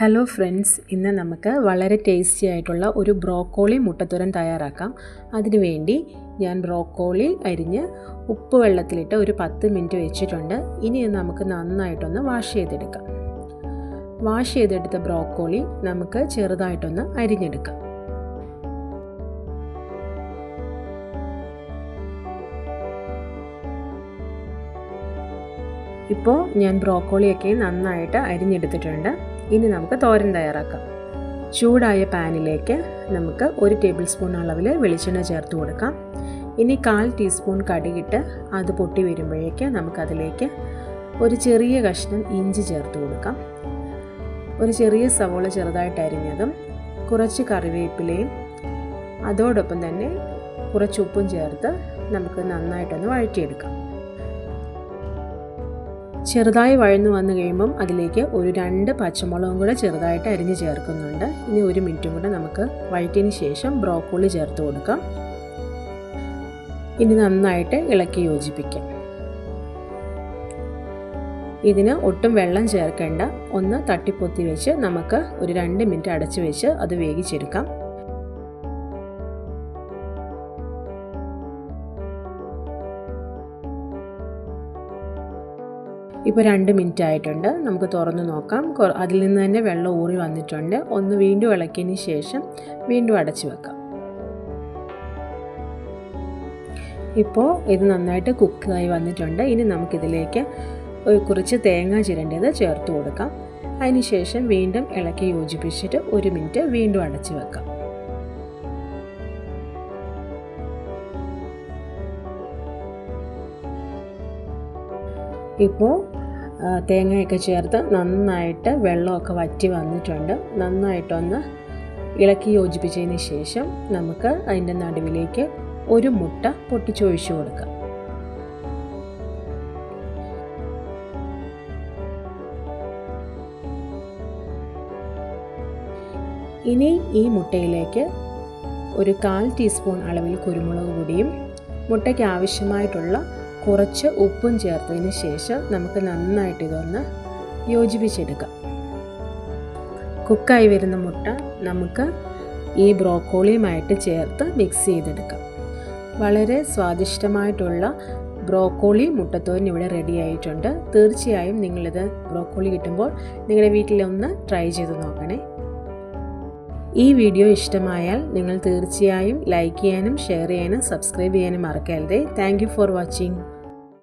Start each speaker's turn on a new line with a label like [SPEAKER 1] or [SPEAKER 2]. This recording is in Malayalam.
[SPEAKER 1] ഹലോ ഫ്രണ്ട്സ്, ഇന്ന് നമുക്ക് വളരെ ടേസ്റ്റി ആയിട്ടുള്ള ഒരു ബ്രോക്കോളി മുട്ടത്തോരൻ തയ്യാറാക്കാം. അതിനുവേണ്ടി ഞാൻ ബ്രോക്കോളി അരിഞ്ഞ് ഉപ്പ് വെള്ളത്തിലിട്ട് ഒരു 10 മിനിറ്റ് വെച്ചിട്ടുണ്ട്. ഇനി നമുക്ക് നന്നായിട്ടൊന്ന് വാഷ് ചെയ്തെടുക്കാം. വാഷ് ചെയ്തെടുത്ത ബ്രോക്കോളി നമുക്ക് ചെറുതായിട്ടൊന്ന് അരിഞ്ഞെടുക്കാം. ഇപ്പോൾ ഞാൻ ബ്രോക്കോളിയൊക്കെ നന്നായിട്ട് അരിഞ്ഞെടുത്തിട്ടുണ്ട്. ഇനി നമുക്ക് തോരൻ തയ്യാറാക്കാം. ചൂടായ പാനിലേക്ക് നമുക്ക് 1 ടേബിൾ സ്പൂൺ അളവിൽ വെളിച്ചെണ്ണ ചേർത്ത് കൊടുക്കാം. ഇനി 1/4 ടീസ്പൂൺ കടുകിട്ട് അത് പൊട്ടി വരുമ്പോഴേക്ക് നമുക്കതിലേക്ക് ഒരു ചെറിയ കഷ്ണം ഇഞ്ചി ചേർത്ത് കൊടുക്കാം. ഒരു ചെറിയ സവോള ചെറുതായിട്ട് അരിഞ്ഞതും കുറച്ച് കറിവേപ്പിലയും അതോടൊപ്പം തന്നെ കുറച്ച് ഉപ്പും ചേർത്ത് നമുക്ക് നന്നായിട്ടൊന്ന് വഴറ്റിയെടുക്കാം. ചെറുതായി വഴന്നു വന്നു കഴിയുമ്പം അതിലേക്ക് ഒരു 2 പച്ചമുളകും കൂടെ ചെറുതായിട്ട് അരിഞ്ഞ് ചേർക്കുന്നുണ്ട്. ഇനി 1 മിനിറ്റും കൂടെ നമുക്ക് വഴറ്റിയതിന് ശേഷം ബ്രോക്കോളി ചേർത്ത് കൊടുക്കാം. ഇനി നന്നായിട്ട് ഇളക്കി യോജിപ്പിക്കാം. ഇതിന് ഒട്ടും വെള്ളം ചേർക്കേണ്ട. ഒന്ന് തട്ടിപ്പൊത്തി വെച്ച് നമുക്ക് ഒരു 2 മിനിറ്റ് അടച്ചു വെച്ച് അത് വേവിച്ചെടുക്കാം. ഇപ്പോൾ 2 മിനിറ്റ് ആയിട്ടുണ്ട്. നമുക്ക് തുറന്ന് നോക്കാം. അതിൽ നിന്ന് തന്നെ വെള്ളം ഊറി വന്നിട്ടുണ്ട്. ഒന്ന് വീണ്ടും ഇളക്കിയതിന് ശേഷം വീണ്ടും അടച്ചു വെക്കാം. ഇപ്പോൾ ഇത് നന്നായിട്ട് കുക്കായി വന്നിട്ടുണ്ട്. ഇനി നമുക്കിതിലേക്ക് കുറച്ച് തേങ്ങ ചിരണ്ടിയത് ചേർത്ത് കൊടുക്കാം. അതിന് ശേഷം വീണ്ടും ഇളക്കി യോജിപ്പിച്ചിട്ട് 1 മിനിറ്റ് വീണ്ടും അടച്ചു വെക്കാം. ഇപ്പോൾ തേങ്ങയൊക്കെ ചേർത്ത് നന്നായിട്ട് വെള്ളമൊക്കെ വറ്റി വന്നിട്ടുണ്ട്. നന്നായിട്ടൊന്ന് ഇളക്കി യോജിപ്പിച്ചതിന് ശേഷം നമുക്ക് അതിൻ്റെ നടുവിലേക്ക് ഒരു മുട്ട പൊട്ടിച്ചൊഴിച്ചു കൊടുക്കാം. ഇനി ഈ മുട്ടയിലേക്ക് ഒരു 1/4 ടീസ്പൂൺ അളവിൽ കുരുമുളക് പൊടിയും മുട്ടയ്ക്ക് ആവശ്യമായിട്ടുള്ള കുറച്ച് ഉപ്പും ചേർത്തതിന് ശേഷം നമുക്ക് നന്നായിട്ട് ഇതൊന്ന് യോജിപ്പിച്ചെടുക്കാം. കുക്കായി വരുന്ന മുട്ട നമുക്ക് ഈ ബ്രോക്കോളിയുമായിട്ട് ചേർത്ത് മിക്സ് ചെയ്തെടുക്കാം. വളരെ സ്വാദിഷ്ടമായിട്ടുള്ള ബ്രോക്കോളി മുട്ടത്തോരൻ ഇവിടെ റെഡി ആയിട്ടുണ്ട്. തീർച്ചയായും നിങ്ങളിത് ബ്രോക്കോളി കിട്ടുമ്പോൾ നിങ്ങളുടെ വീട്ടിലൊന്ന് ട്രൈ ചെയ്ത് നോക്കണേ. ഈ വീഡിയോ ഇഷ്ടമായാൽ നിങ്ങൾ തീർച്ചയായും ലൈക്ക് ചെയ്യാനും ഷെയർ ചെയ്യാനും സബ്സ്ക്രൈബ് ചെയ്യാനും മറക്കരുത്. Thank you for watching.